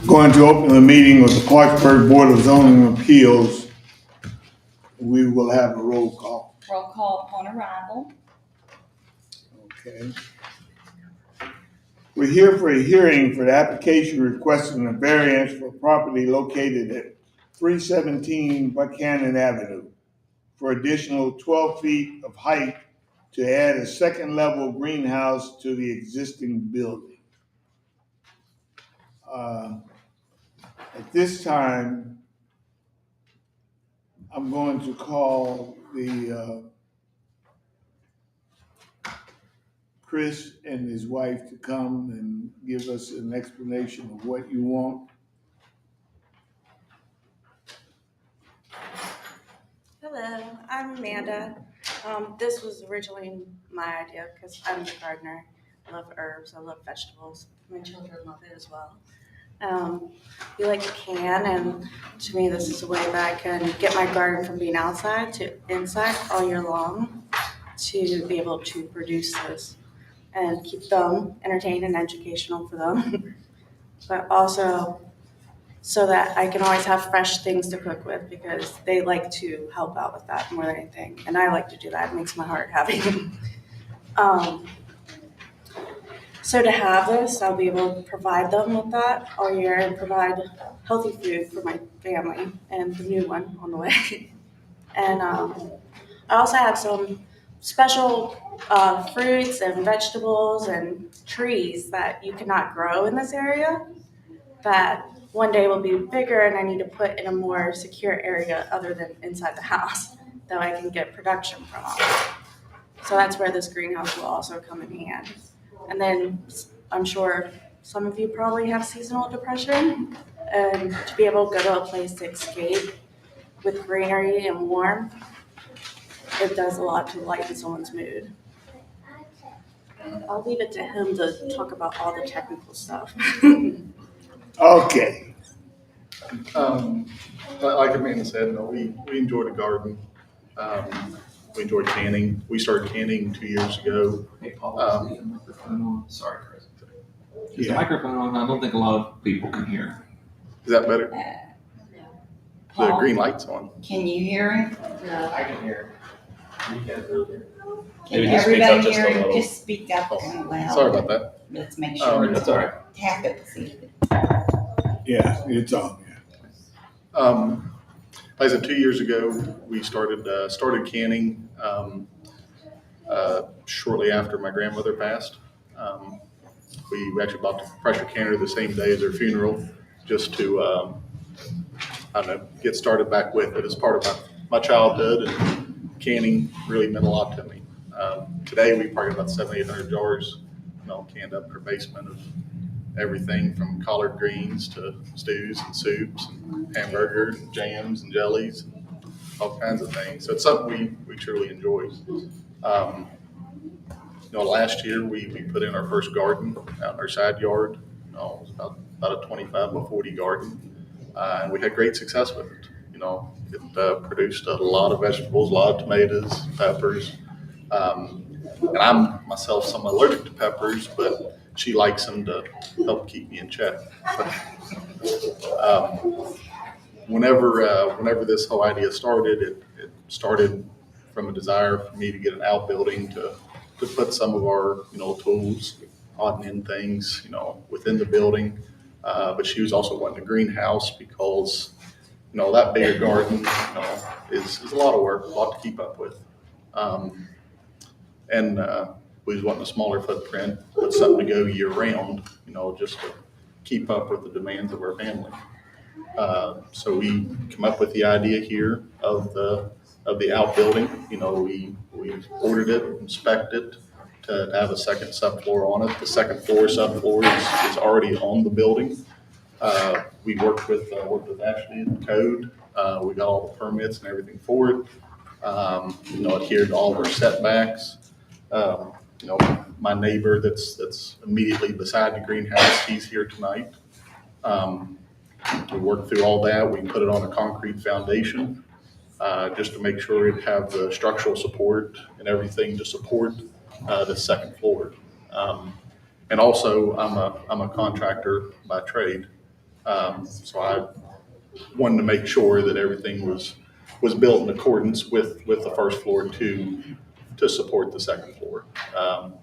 Going to open the meeting of the Clarksburg Board of Zoning Appeals. We will have a roll call. Roll call upon arrival. Okay. We're here for a hearing for the application requesting a variance for property located at 317 Buckhannon Avenue for additional 12 feet of height to add a second level greenhouse to the existing building. At this time, I'm going to call the Chris and his wife to come and give us an explanation of what you want. Hello, I'm Amanda. This was originally my idea because I'm a gardener. I love herbs, I love vegetables. My children love it as well. We like to can, and to me this is a way that I can get my garden from being outside to inside all year long to be able to produce this and keep them entertained and educational for them, but also so that I can always have fresh things to cook with because they like to help out with that more than anything. And I like to do that. It makes my heart happy. So to have this, I'll be able to provide them with that all year and provide healthy food for my family and the new one on the way. And I also have some special fruits and vegetables and trees that you cannot grow in this area that one day will be bigger and I need to put in a more secure area other than inside the house that I can get production from. So that's where this greenhouse will also come in hand. And then I'm sure some of you probably have seasonal depression, and to be able to go to a place to escape with greenery and warm, it does a lot to lighten someone's mood. I'll leave it to him to talk about all the technical stuff. Okay. Like Amanda said, no, we enjoy the garden. We enjoy canning. We started canning 2 years ago. Hey, Paul, is the microphone on? Sorry, Chris. Is the Yeah. microphone on? I don't think a lot of people can hear. Is that better? The Paul, green light's on. can you hear him? I can hear. You can't really hear. Can Maybe just speak up everybody just a hear him? little. Just speak up and loud. Sorry about that. Let's make Oh, sure. That's all right. Tap it, see. Yeah, it's on, yeah. Like I said, 2 years ago, we started canning shortly after my grandmother passed. We actually bought the pressure canner the same day as her funeral, just to I don't know, get started back with it as part of my childhood, and canning really meant a lot to me. Today we probably got about 700-800 jars, canned up in her basement of everything from collard greens to stews and soups and hamburgers and jams and jellies and all kinds of things. So it's something we truly enjoy. Last year we put in our first garden out in our side yard. It was about a 25 by 40 garden, and we had great success with it. It produced a lot of vegetables, a lot of tomatoes, peppers. And I'm myself somewhat allergic to peppers, but she likes them to help keep me in check. Whenever this whole idea started, it started from a desire for me to get an outbuilding to put some of our tools, odd and end things within the building. But she was also wanting a greenhouse because that bigger garden is a lot of work, a lot to keep up with. And we was wanting a smaller footprint, but something to go year round, just to keep up with the demands of our family. So we come up with the idea here of the outbuilding. We ordered it, inspected it to have a second subfloor on it. The second subfloor is already on the building. We worked with Ashley in code. We got all the permits and everything for it. Adhered to all of our setbacks. My neighbor that's immediately beside the greenhouse, he's here tonight. We worked through all that. We put it on a concrete foundation, just to make sure it'd have the structural support and everything to support the second floor. And also, I'm a contractor by trade, so I wanted to make sure that everything was built in accordance with the first floor to support the second floor.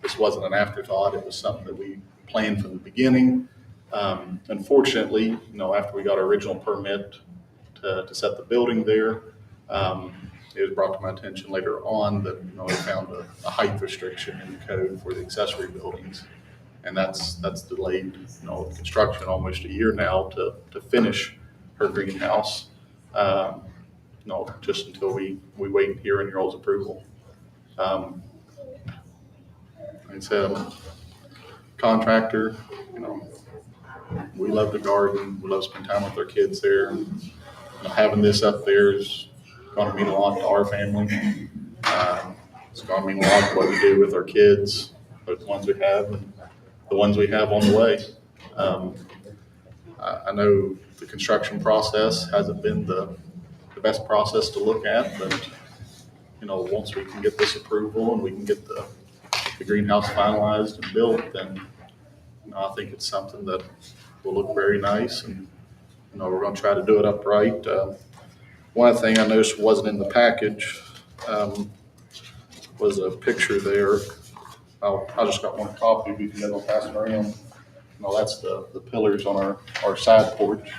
This wasn't an afterthought. It was something that we planned from the beginning. Unfortunately, after we got our original permit to set the building there, it was brought to my attention later on that we found a height restriction in the code for the accessory buildings, and that's delayed construction almost a year now to finish her greenhouse. Just until we wait and hear on your all's approval. Like I said, I'm a contractor. We love the garden. We love spending time with our kids there. Having this up there is going to mean a lot to our family. It's going to mean a lot to what we do with our kids, both the ones we have and the ones we have on the way. I know the construction process hasn't been the best process to look at, but once we can get this approval and we can get the greenhouse finalized and built, then I think it's something that will look very nice, and we're going to try to do it upright. One thing I noticed wasn't in the package was a picture there. I just got one copy. We can go pass it around. That's the pillars on our side porch.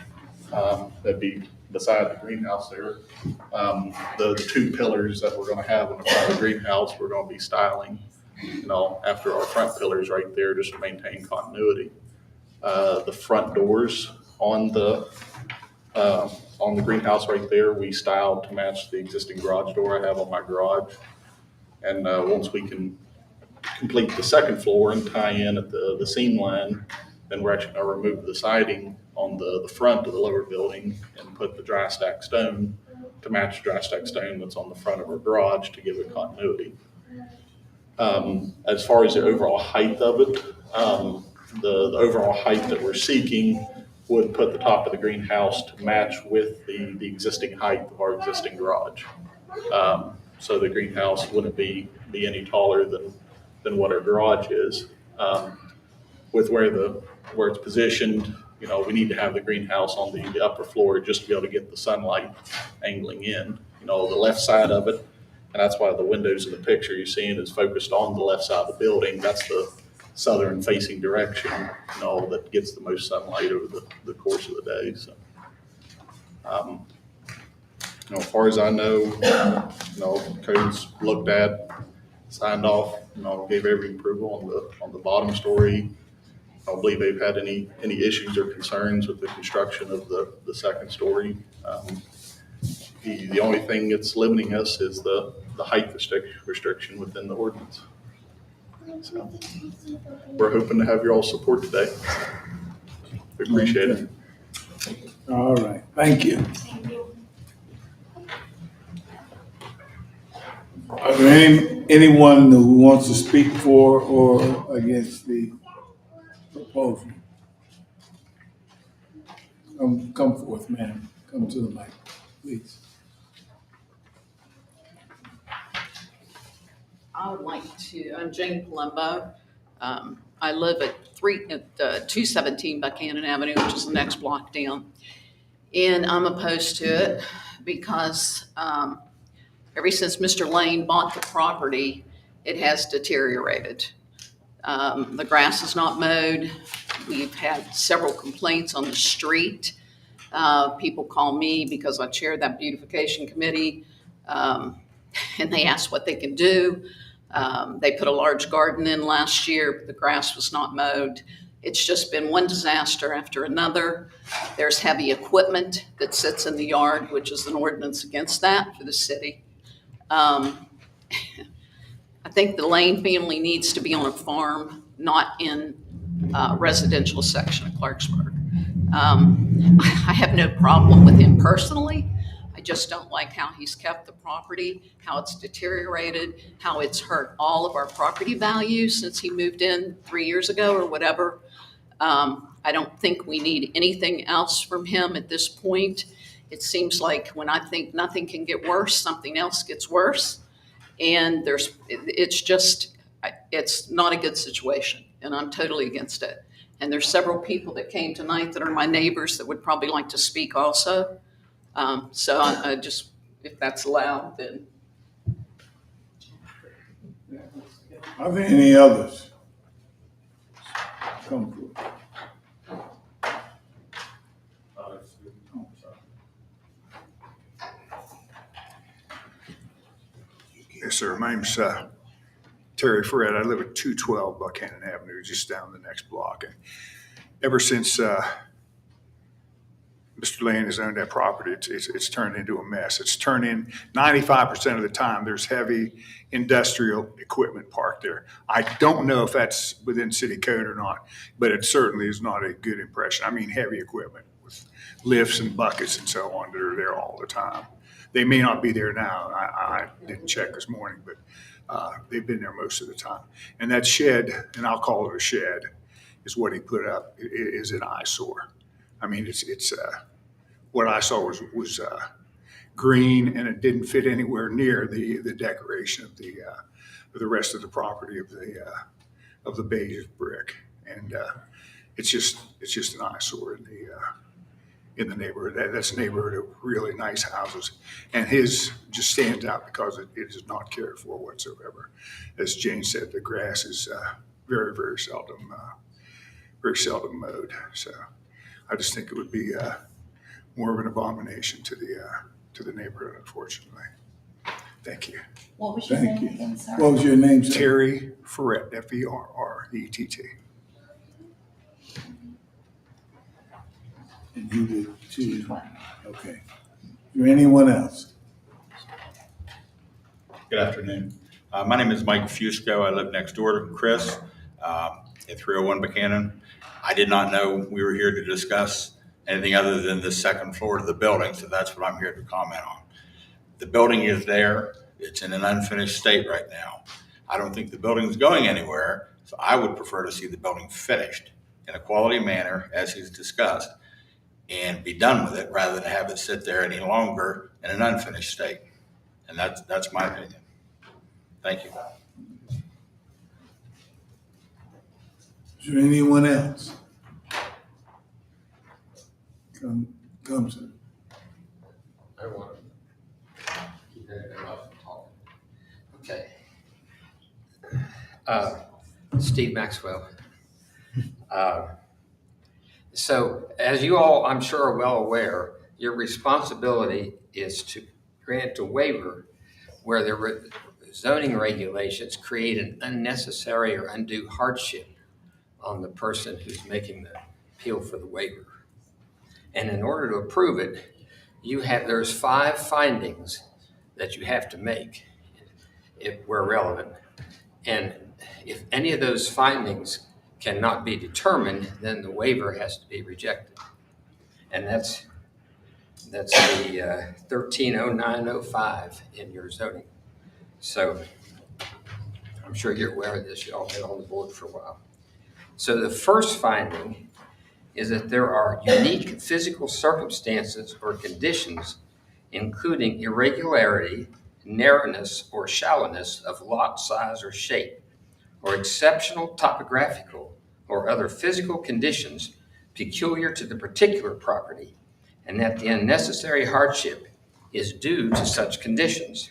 That'd be beside the greenhouse there. The two pillars that we're going to have in the front of the greenhouse, we're going to be styling, after our front pillars right there, just to maintain continuity. The front doors on the greenhouse right there, we styled to match the existing garage door I have on my garage. And once we can complete the second floor and tie in at the seam line, then we're actually going to remove the siding on the front of the lower building and put the dry stack stone to match the dry stack stone that's on the front of our garage to give it continuity. As far as the overall height of it, the overall height that we're seeking would put the top of the greenhouse to match with the existing height of our existing garage. So the greenhouse wouldn't be any taller than what our garage is. With where it's positioned, we need to have the greenhouse on the upper floor just to be able to get the sunlight angling in, the left side of it. And that's why the windows in the picture you're seeing is focused on the left side of the building. That's the southern facing direction, that gets the most sunlight over the course of the day. So, as far as I know, codes looked at, signed off, gave every approval on the bottom story. I don't believe they've had any issues or concerns with the construction of the second story. The only thing that's limiting us is the height restriction within the ordinance. So we're hoping to have your all support today. We appreciate it. All right, thank you. Are there anyone who wants to speak for or against the proposal? Come forth, ma'am. Come to the mic, please. I would like to, I'm Jane Palumbo. I live at 217 Buckhannon Avenue, which is the next block down. And I'm opposed to it because ever since Mr. Lane bought the property, it has deteriorated. The grass is not mowed. We've had several complaints on the street. People call me because I chair that beautification committee, and they ask what they can do. They put a large garden in last year, but the grass was not mowed. It's just been one disaster after another. There's heavy equipment that sits in the yard, which is an ordinance against that for the city. I think the Lane family needs to be on a farm, not in a residential section of Clarksburg. I have no problem with him personally. I just don't like how he's kept the property, how it's deteriorated, how it's hurt all of our property values since he moved in 3 years ago or whatever. I don't think we need anything else from him at this point. It seems like when I think nothing can get worse, something else gets worse. And it's not a good situation, and I'm totally against it. And there's several people that came tonight that are my neighbors that would probably like to speak also. So I just, if that's allowed, then. Are there any others? Come forward. Yes, sir. My name's Terry Fred. I live at 212 Buckhannon Avenue, just down the next block. And ever since Mr. Lane has owned that property, it's turned into a mess. It's turned in 95% of the time. There's heavy industrial equipment parked there. I don't know if that's within city code or not, but it certainly is not a good impression. I mean, heavy equipment with lifts and buckets and so on that are there all the time. They may not be there now. I didn't check this morning, but they've been there most of the time. And that shed, and I'll call it a shed, is what he put up, is an eyesore. I mean, it's what I saw was green, and it didn't fit anywhere near the decoration of the rest of the property of the beige brick. And it's just an eyesore in the neighborhood. That's a neighborhood of really nice houses, and his just stands out because it is not cared for whatsoever. As Jane said, the grass is very, very seldom mowed. So I just think it would be more of an abomination to the neighborhood, unfortunately. Thank you. What was your Thank name you. again, sir? What was your name, sir? Terry Ferret, Ferrett. And you did too. Okay. Is there anyone else? Good afternoon. My name is Mike Fusco. I live next door to Chris at 301 Buckhannon. I did not know we were here to discuss anything other than the second floor of the building, so that's what I'm here to comment on. The building is there. It's in an unfinished state right now. I don't think the building is going anywhere, so I would prefer to see the building finished in a quality manner, as he's discussed, and be done with it rather than have it sit there any longer in an unfinished state. And that's my opinion. Thank you. Is there anyone else? Come, sir. I don't want to keep anything else from talking. Okay. Steve Maxwell. So as you all, I'm sure, are well aware, your responsibility is to grant a waiver where the zoning regulations create an unnecessary or undue hardship on the person who's making the appeal for the waiver. And in order to approve it, there's 5 findings that you have to make if where relevant. And if any of those findings cannot be determined, then the waiver has to be rejected. And that's the 130905 in your zoning. So I'm sure you're aware of this. You all been on the board for a while. So the first finding is that there are unique physical circumstances or conditions, including irregularity, narrowness, or shallowness of lot size or shape, or exceptional topographical or other physical conditions peculiar to the particular property, and that the unnecessary hardship is due to such conditions,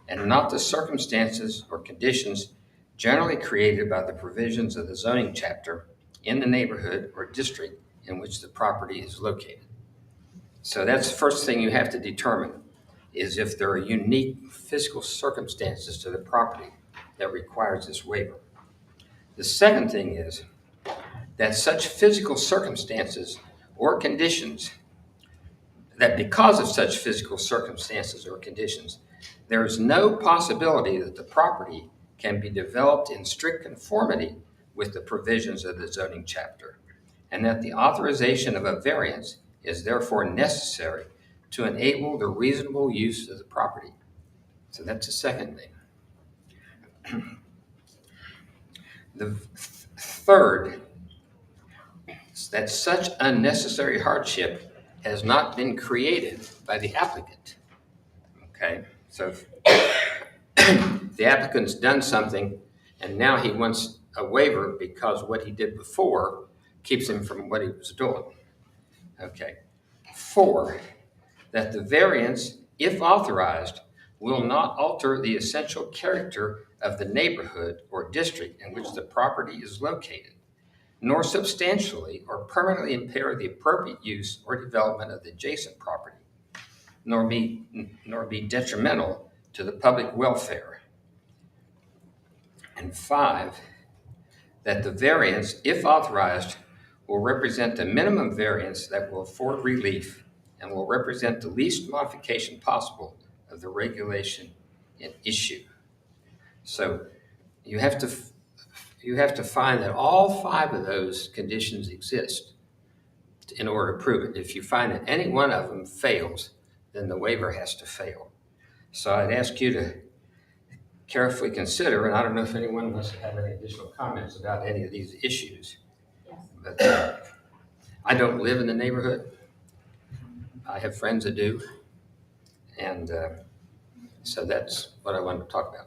and not the circumstances or conditions generally created by the provisions of the zoning chapter in the neighborhood or district in which the property is located. So that's the first thing you have to determine, is if there are unique physical circumstances to the property that requires this waiver. The second thing is that such physical circumstances or conditions, that because of such physical circumstances or conditions, there is no possibility that the property can be developed in strict conformity with the provisions of the zoning chapter, and that the authorization of a variance is therefore necessary to enable the reasonable use of the property. So that's the second thing. The third is that such unnecessary hardship has not been created by the applicant. Okay, so the applicant's done something and now he wants a waiver because what he did before keeps him from what he was doing. Okay. 4, that the variance, if authorized, will not alter the essential character of the neighborhood or district in which the property is located, nor substantially or permanently impair the appropriate use or development of the adjacent property, nor be detrimental to the public welfare. And 5, that the variance, if authorized, will represent the minimum variance that will afford relief and will represent the least modification possible of the regulation in issue. So you have to find that all 5 of those conditions exist in order to prove it. If you find that any one of them fails, then the waiver has to fail. So I'd ask you to carefully consider, and I don't know if anyone wants to have any additional comments about any of these issues. But I don't live in the neighborhood. I have friends that do. And so that's what I wanted to talk about.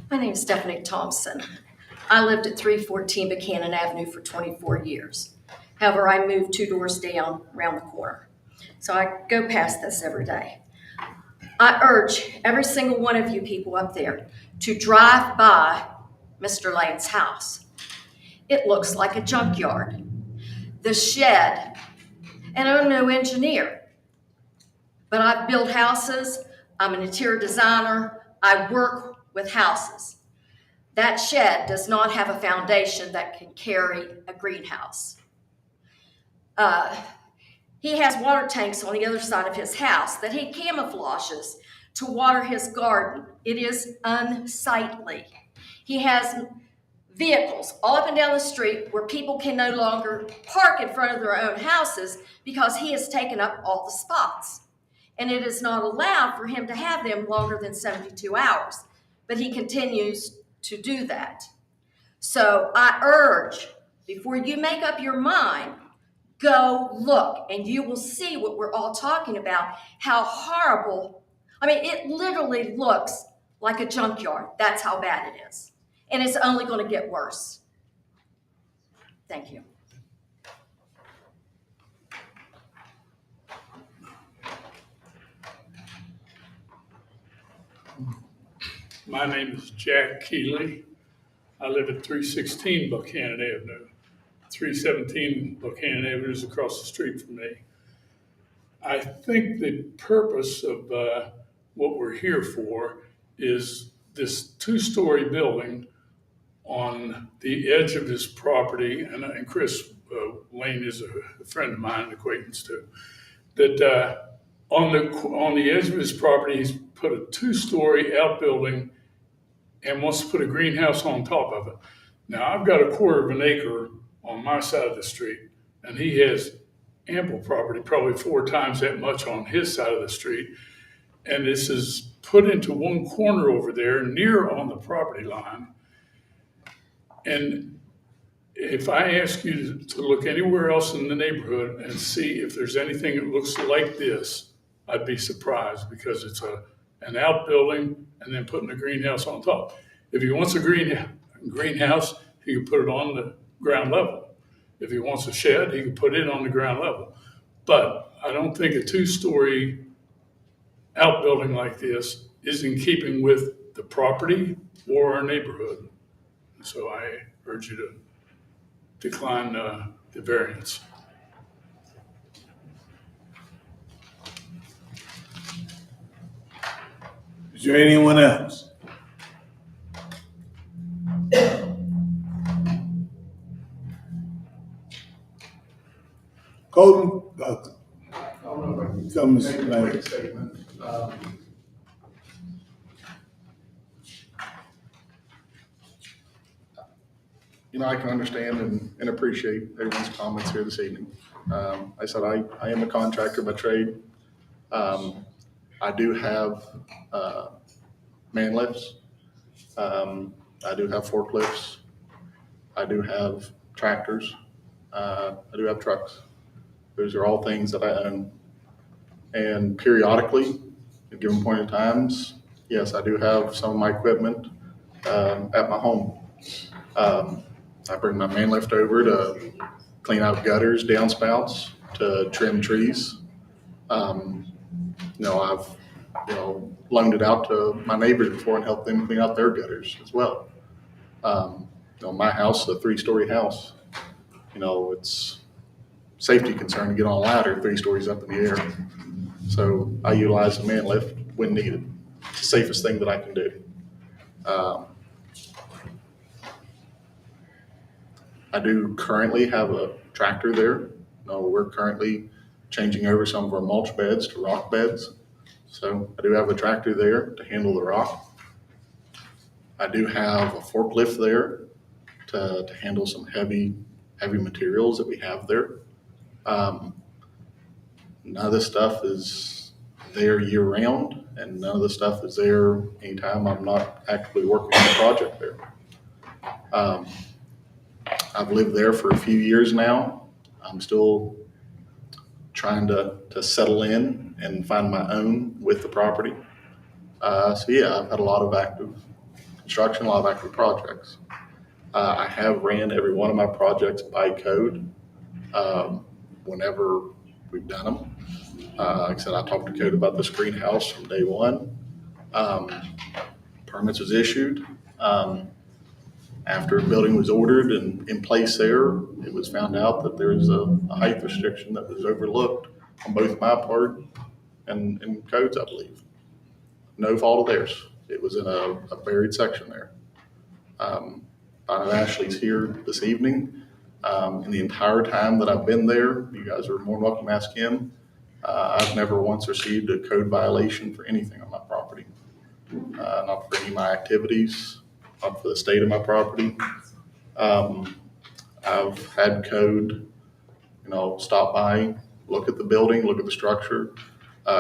My name is Stephanie Thompson. I lived at 314 Buckhannon Avenue for 24 years. However, I moved 2 doors down around the corner. So I go past this every day. I urge every single one of you people up there to drive by Mr. Lane's house. It looks like a junkyard. The shed, and I'm no engineer, but I've built houses. I'm an interior designer. I work with houses. That shed does not have a foundation that can carry a greenhouse. He has water tanks on the other side of his house that he camouflages to water his garden. It is unsightly. He has vehicles all up and down the street where people can no longer park in front of their own houses because he has taken up all the spots. And it is not allowed for him to have them longer than 72 hours. But he continues to do that. So I urge, before you make up your mind, go look and you will see what we're all talking about, how horrible. I mean, it literally looks like a junkyard. That's how bad it is. And it's only going to get worse. Thank you. My name is Jack Keeley. I live at 316 Buckhannon Avenue. 317 Buckhannon Avenue is across the street from me. I think the purpose of what we're here for is this two-story building on the edge of his property, and Chris Lane is a friend of mine, an acquaintance too, that on the edge of his property, he's put a two-story outbuilding and wants to put a greenhouse on top of it. Now, I've got a quarter of an acre on my side of the street, and he has ample property, probably 4 times that much on his side of the street. And this is put into one corner over there, near on the property line. And if I ask you to look anywhere else in the neighborhood and see if there's anything that looks like this, I'd be surprised, because it's an outbuilding and then putting a greenhouse on top. If he wants a greenhouse, he can put it on the ground level. If he wants a shed, he can put it on the ground level. But I don't think a two-story outbuilding like this is in keeping with the property or our neighborhood. So I urge you to decline the variance. Is there anyone else? Colton? Comes Make a later. quick statement. I can understand and appreciate everyone's comments here this evening. I said I am a contractor by trade. I do have man lifts. I do have forklifts. I do have tractors. I do have trucks. Those are all things that I own. And periodically, at given point in times, yes, I do have some of my equipment at my home. I bring my man lift over to clean out gutters, downspouts, to trim trees. I've loaned it out to my neighbors before and helped them clean out their gutters as well. My house is a 3-story house. It's safety concern to get on a ladder 3 stories up in the air. So I utilize the man lift when needed. It's the safest thing that I can do. I do currently have a tractor there. We're currently changing over some of our mulch beds to rock beds. So I do have a tractor there to handle the rock. I do have a forklift there to handle some heavy materials that we have there. None of this stuff is there year round, and none of the stuff is there anytime I'm not actively working on a project there. I've lived there for a few years now. I'm still trying to settle in and find my own with the property. I've had a lot of active construction, a lot of active projects. I have ran every one of my projects by code whenever we've done them. Like I said, I talked to code about this greenhouse from day one. Permits was issued. After a building was ordered and in place there, it was found out that there was a height restriction that was overlooked on both my part and codes, I believe. No fault of theirs. It was in a buried section there. I know Ashley's here this evening. In the entire time that I've been there, you guys are more than welcome to ask him. I've never once received a code violation for anything on my property. Not for any of my activities, not for the state of my property. I've had code, stop by, look at the building, look at the structure,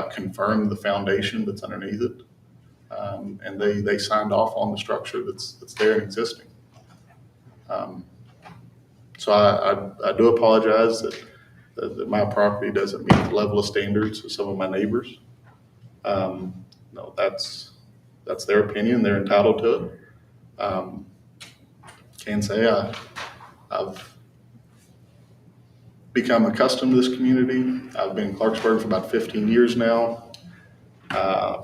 confirm the foundation that's underneath it. And they signed off on the structure that's there and existing. So I do apologize that my property doesn't meet the level of standards of some of my neighbors. No, that's their opinion. They're entitled to it. Can say I've become accustomed to this community. I've been in Clarksburg for about 15 years now.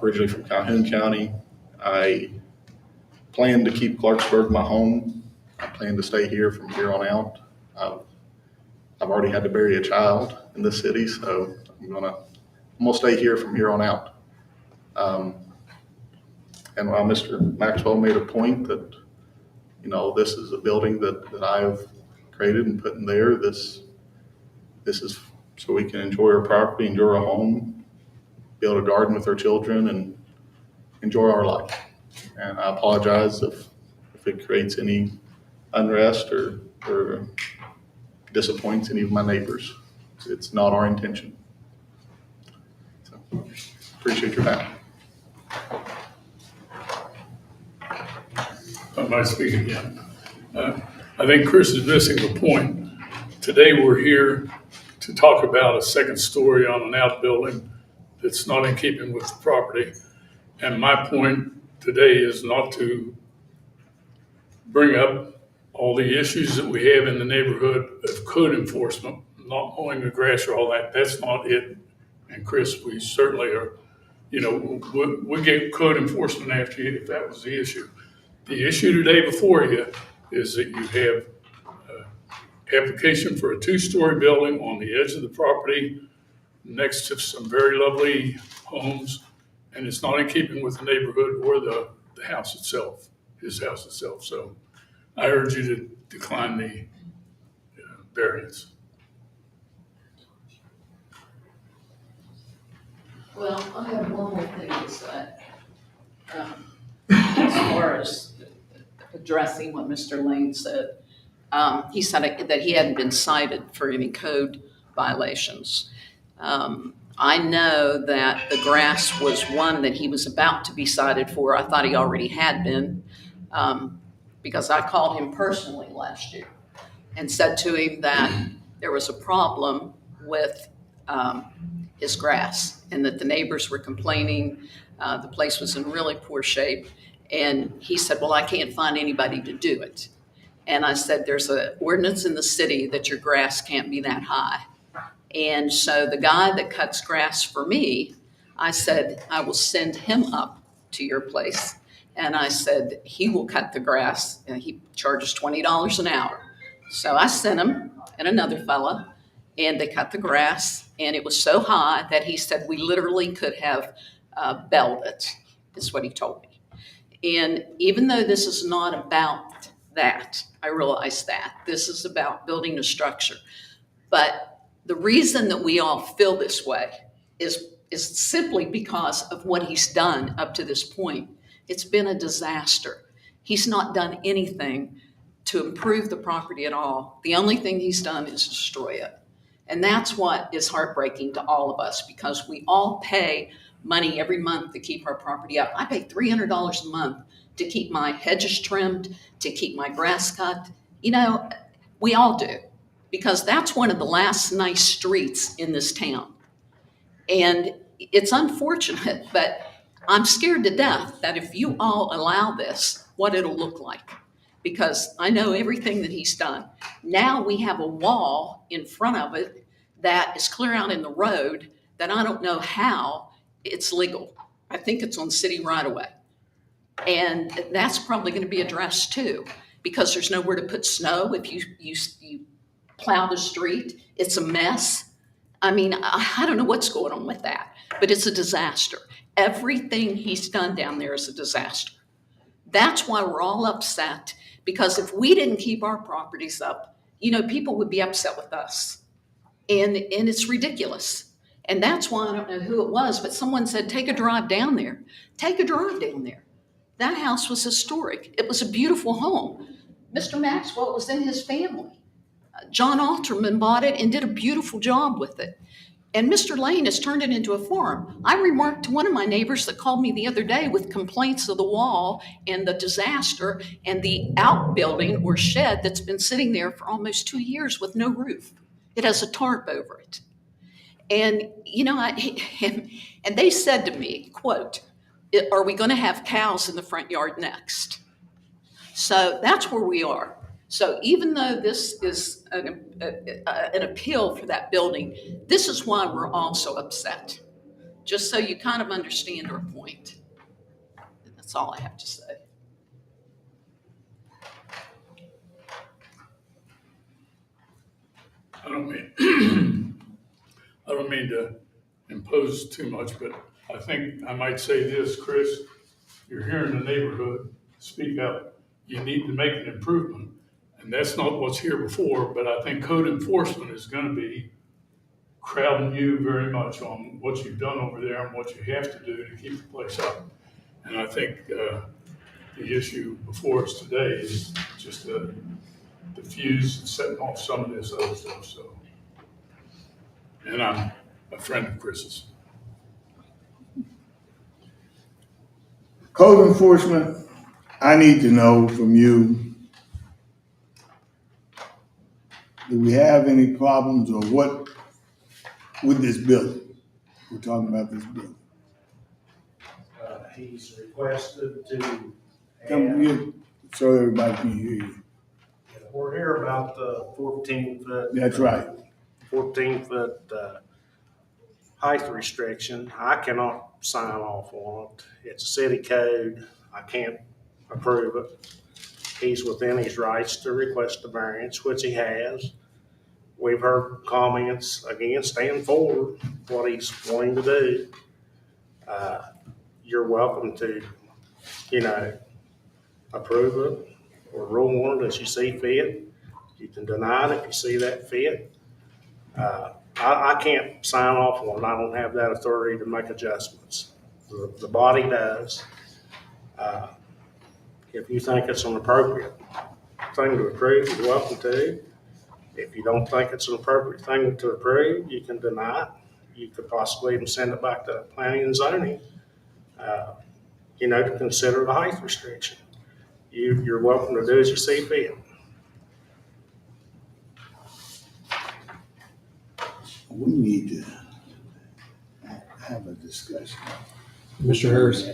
Originally from Calhoun County. I plan to keep Clarksburg my home. I plan to stay here from here on out. I've already had to bury a child in this city, so I'm gonna stay here from here on out. And while Mr. Maxwell made a point that, this is a building that I have created and put in there, this is so we can enjoy our property, enjoy our home, be able to garden with our children and enjoy our life. And I apologize if it creates any unrest or disappoints any of my neighbors. It's not our intention. So, appreciate your time. I might speak again. I think Chris is missing the point. Today, we're here to talk about a second story on an outbuilding that's not in keeping with the property. And my point today is not to bring up all the issues that we have in the neighborhood of code enforcement, not mowing the grass or all that. That's not it. And Chris, we certainly are, we get code enforcement after you if that was the issue. The issue today before you is that you have application for a 2-story building on the edge of the property next to some very lovely homes, and it's not in keeping with the neighborhood or the house itself, his house itself. So I urge you to decline the variance. Well, I have one more thing to say. As far as addressing what Mr. Lane said, he said that he hadn't been cited for any code violations. I know that the grass was one that he was about to be cited for. I thought he already had been, because I called him personally last year and said to him that there was a problem with his grass and that the neighbors were complaining. The place was in really poor shape. And he said, well, I can't find anybody to do it. And I said, there's an ordinance in the city that your grass can't be that high. And so the guy that cuts grass for me, I said, I will send him up to your place. And I said, he will cut the grass, and he charges $20 an hour. So I sent him and another fella, and they cut the grass. And it was so high that he said we literally could have belled it, is what he told me. And even though this is not about that, I realize that. This is about building a structure. But the reason that we all feel this way is simply because of what he's done up to this point. It's been a disaster. He's not done anything to improve the property at all. The only thing he's done is destroy it. And that's what is heartbreaking to all of us, because we all pay money every month to keep our property up. I pay $300 a month to keep my hedges trimmed, to keep my grass cut. We all do, because that's one of the last nice streets in this town. And it's unfortunate, but I'm scared to death that if you all allow this, what it'll look like. Because I know everything that he's done. Now we have a wall in front of it that is clear out in the road that I don't know how it's legal. I think it's on city right of way. And that's probably going to be addressed too, because there's nowhere to put snow if you plow the street. It's a mess. I mean, I don't know what's going on with that, but it's a disaster. Everything he's done down there is a disaster. That's why we're all upset, because if we didn't keep our properties up, people would be upset with us. And it's ridiculous. And that's why, I don't know who it was, but someone said, take a drive down there. Take a drive down there. That house was historic. It was a beautiful home. Mr. Maxwell was in his family. John Alterman bought it and did a beautiful job with it. And Mr. Lane has turned it into a forum. I remarked to one of my neighbors that called me the other day with complaints of the wall and the disaster and the outbuilding or shed that's been sitting there for almost 2 years with no roof. It has a tarp over it. And, and they said to me, quote, "Are we going to have cows in the front yard next?" So that's where we are. So even though this is an appeal for that building, this is why we're all so upset. Just so you kind of understand our point. That's all I have to say. I don't mean to impose too much, but I think I might say this, Chris. You're here in the neighborhood, speak up. You need to make an improvement. And that's not what's here before, but I think code enforcement is gonna be crowding you very much on what you've done over there and what you have to do to keep the place up. And I think the issue before us today is just to diffuse and setting off some of this other stuff, so. And I'm a friend of Chris's. Code enforcement, I need to know from you, do we have any problems or what with this building? We're talking about this building. He's requested to Come have, here, so everybody can hear you. we're here about the 14-foot. That's right. 14-foot height restriction. I cannot sign off on it. It's a city code. I can't approve it. He's within his rights to request a variance, which he has. We've heard comments against and for what he's wanting to do. You're welcome to, approve it or rule on it as you see fit. You can deny it if you see that fit. I can't sign off on it. I don't have that authority to make adjustments. The body does. If you think it's an appropriate thing to approve, you're welcome to. If you don't think it's an appropriate thing to approve, you can deny it. You could possibly even send it back to planning and zoning, to consider the height restriction. You're welcome to do as you see fit. We need to have a discussion. Mr. Harris,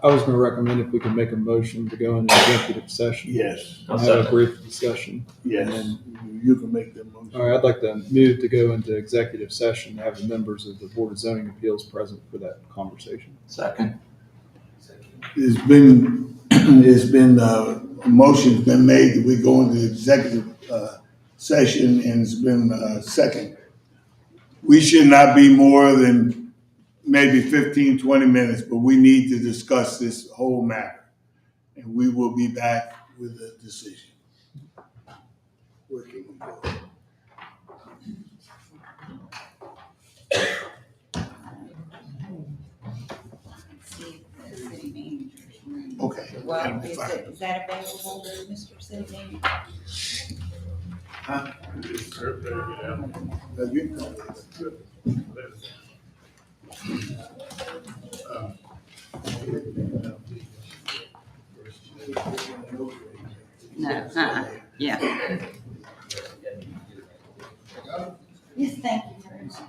I was gonna recommend if we could make a motion to go into executive session. Yes, And have a brief discussion. yes, And you can make that motion. All right, I'd like to move to go into executive session, to have the members of the Board of Zoning Appeals present for that conversation. Second. It's been, a motion's been made that we go into executive, session, and it's been, second. We should not be more than maybe 15, 20 minutes, but we need to discuss this whole matter. And we will be back with a decision. Where can we go? See if the city manager's room. Okay. Well, that'll be fine. is that available to Mr. City Manager? Huh? Have you? No, yeah. Yes, thank you very much.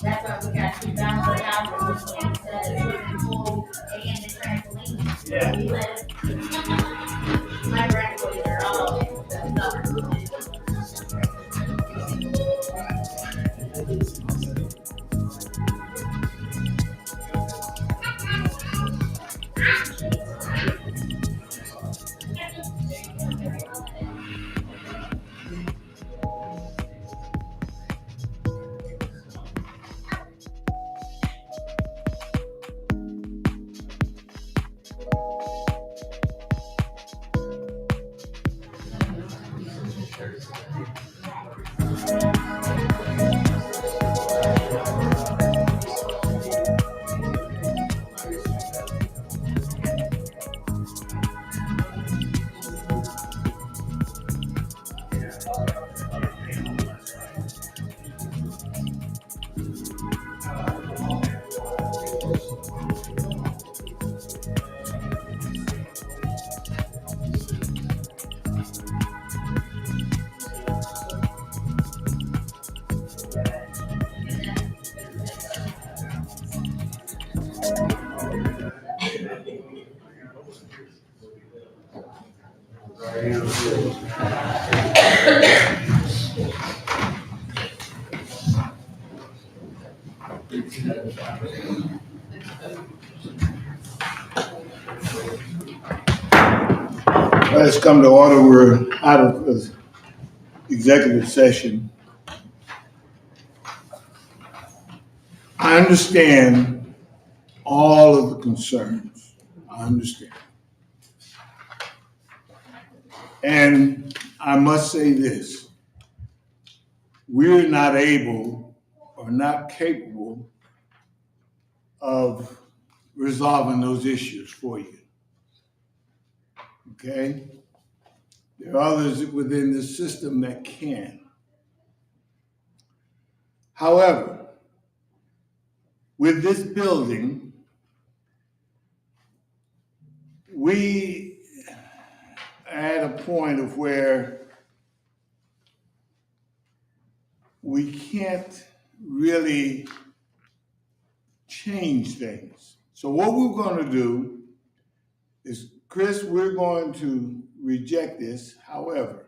That's why we got 2,000 houses instead of swimming pool and the trampoline. Yeah. We let my grandboys are all the Let's come to order. We're out of executive session. I understand all of the concerns. I understand. And I must say this, we're not able or not capable of resolving those issues for you. Okay? There are others within the system that can. However, with this building, we are at a point of where we can't really change things. So what we're going to do is, Chris, we're going to reject this. However,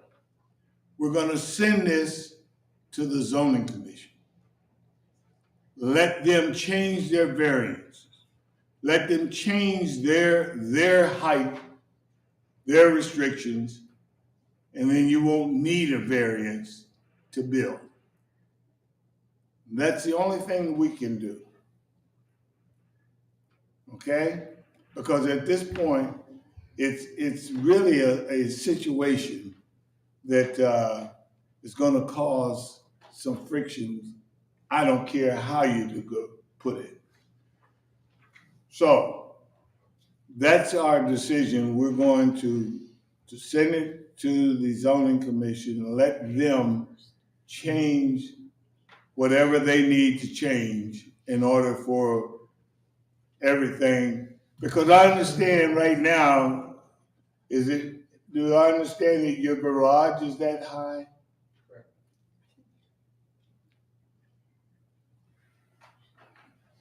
we're going to send this to the zoning commission. Let them change their variances. Let them change their height, their restrictions, and then you won't need a variance to build. That's the only thing we can do. Okay? Because at this point, it's really a situation that is going to cause some frictions. I don't care how you put it. So that's our decision. We're going to send it to the zoning commission and let them change whatever they need to change in order for everything. Because I understand right now, do I understand that your garage is that high?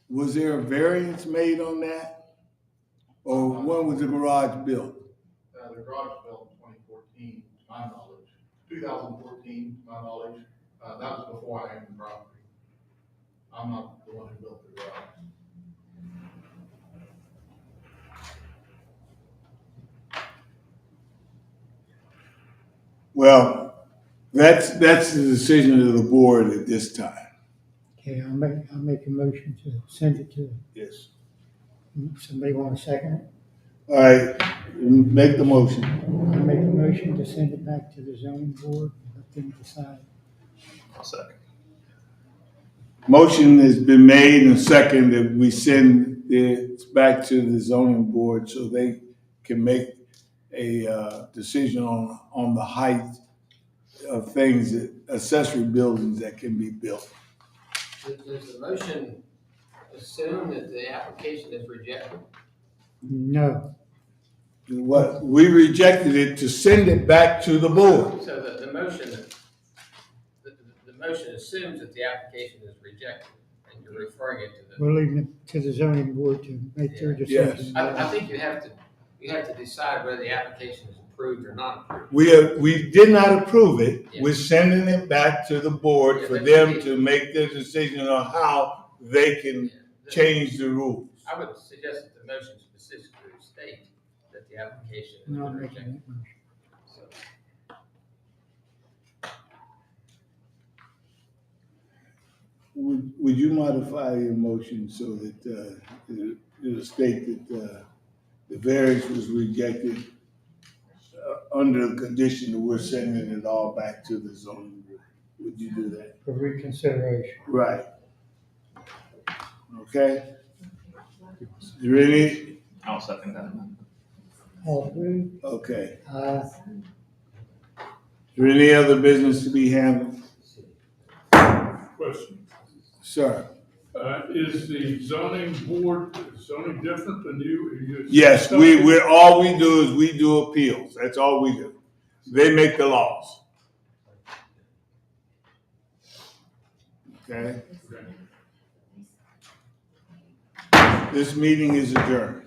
Was there a variance made on that? Or when was the garage built? The garage was built in 2014, to my knowledge. 2014, to my knowledge. That was before I owned the property. I'm not the one who built the garage. Well, that's the decision of the board at this time. Okay, I'll make a motion to send it to, Yes. somebody want a second? All right, make the motion. I make a motion to send it back to the zoning board, let them decide. I'll second. Motion has been made and seconded that we send it back to the zoning board so they can make a decision on the height of things, that accessory buildings that can be built. Does the motion assume that the application is rejected? No, What, we rejected it to send it back to the board. So the motion, the motion assumes that the application is rejected, and you're referring it to the. we're leaving it to the zoning board to make their Yes. decision. I think you have to decide whether the application is approved or not approved. We did not approve it. Yeah. We're sending it back to the board Yeah, for but them you- to make their decision on how they can change the rules. I would suggest that the motion specifically state that the application is Not making rejected. that motion. So, Would you modify your motion so that it'll state that the variance was rejected under the condition that we're sending it all back to the zoning board? Would you do that? For reconsideration. Right. Okay? Is there any? I'll second that. All three? Okay. Aye. Is there any other business to be handled? Question. Sir? Is the zoning board, zoning different than you? Yes, all we do is we do appeals. That's all we do. They make the laws. Okay? This meeting is adjourned.